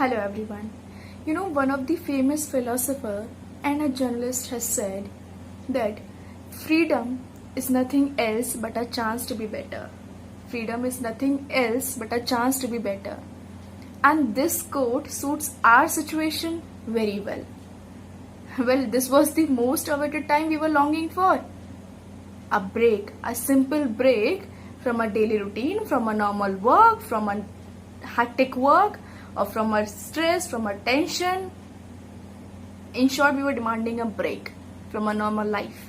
Hello everyone. One of the famous philosopher and a journalist has said that freedom is nothing else but a chance to be better. Freedom is nothing else but a chance to be better. And this quote suits our situation very well. Well, this was the most awaited time we were longing for. A break, a simple break from a daily routine, from a normal work, from a hectic work, or from our stress, from our tension. In short, we were demanding a break from a normal life.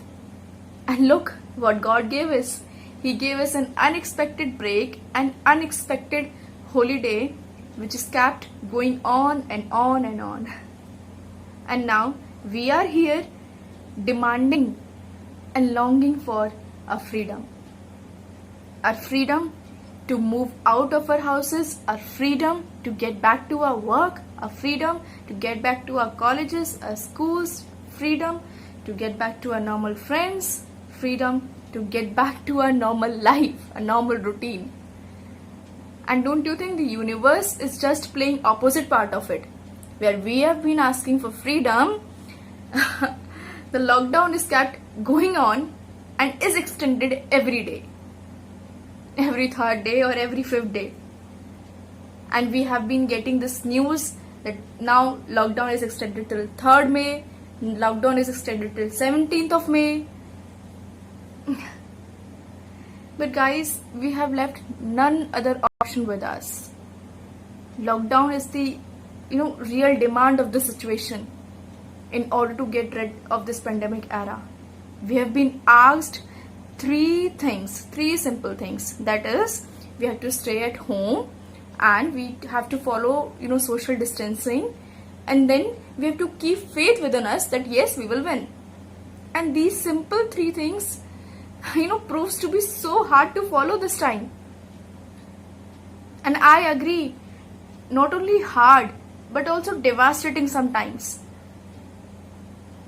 And look what God gave us. He gave us an unexpected break, an unexpected holiday, which is kept going on and on and on. And now we are here demanding and longing for our freedom. Our freedom to move out of our houses, our freedom to get back to our work, our freedom to get back to our colleges, our schools, freedom to get back to our normal friends, freedom to get back to our normal life, a normal routine. And don't you think the universe is just playing opposite part of it? Where we have been asking for freedom, the lockdown is kept going on and is extended every day. Every third day or every fifth day. And we have been getting this news that now lockdown is extended till 3rd May, lockdown is extended till 17th of May. But guys, we have left none other option with us. Lockdown is the real demand of the situation in order to get rid of this pandemic era. We have been asked three simple things. That is, we have to stay at home and we have to follow social distancing, and then we have to keep faith within us that yes, we will win. And these simple three things proves to be so hard to follow this time. And I agree, not only hard but also devastating sometimes.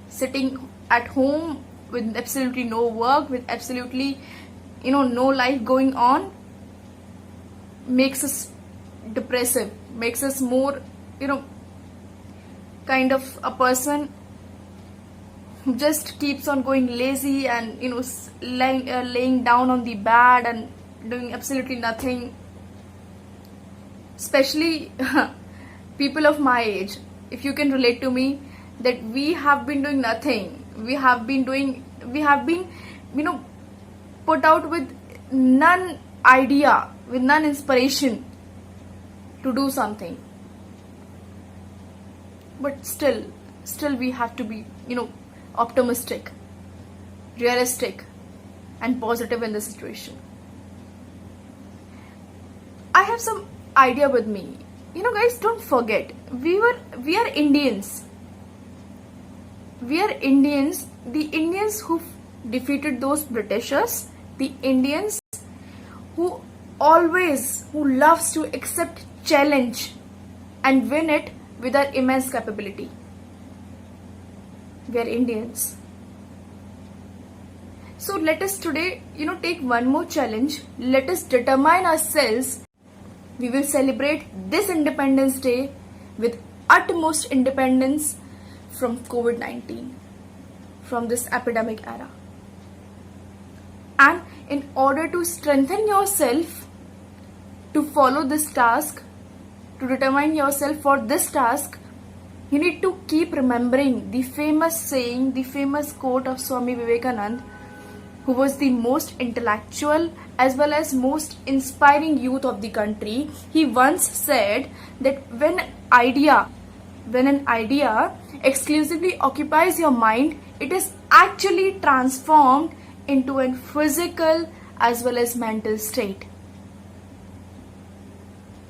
Sitting at home with absolutely no work, with absolutely no life going on, makes us depressive, makes us more kind of a person who just keeps on going lazy and laying down on the bed and doing absolutely nothing. Especially people of my age, if you can relate to me, that we have been doing nothing. We have been put out with none idea, with none inspiration to do something. But still we have to be optimistic, realistic and positive in the situation. I have some idea with me. Guys, don't forget, we are Indians. We are Indians, the Indians who defeated those Britishers, the Indians who loves to accept challenge and win it with our immense capability. We are Indians. So let us today, take one more challenge. Let us determine ourselves. We will celebrate this Independence Day with utmost independence from COVID-19, from this epidemic era. And in order to strengthen yourself to follow this task, to determine yourself for this task, you need to keep remembering the famous saying, the famous quote of Swami Vivekananda, who was the most intellectual as well as most inspiring youth of the country. He once said that when an idea exclusively occupies your mind, it is actually transformed into a physical as well as mental state.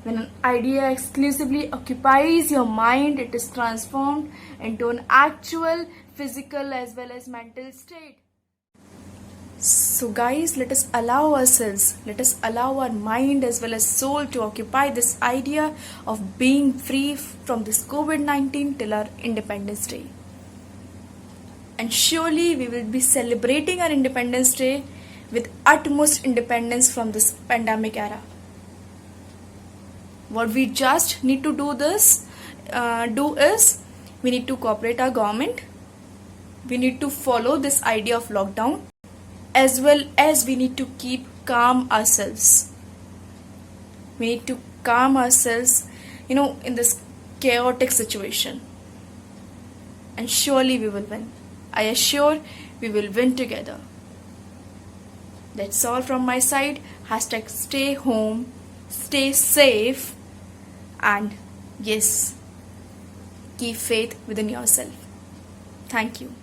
When an idea exclusively occupies your mind, it is transformed into an actual physical as well as mental state. So guys, let us allow our mind as well as soul to occupy this idea of being free from this COVID-19 till our Independence Day. And surely we will be celebrating our Independence Day with utmost independence from this pandemic era. What we just need to do this, do is we need to cooperate our government. We need to follow this idea of lockdown, as well as we need to keep calm ourselves. We need to calm ourselves, in this chaotic situation. And surely we will win. I assure we will win together. That's all from my side. Hashtag stay home, stay safe, and yes, keep faith within yourself. Thank you.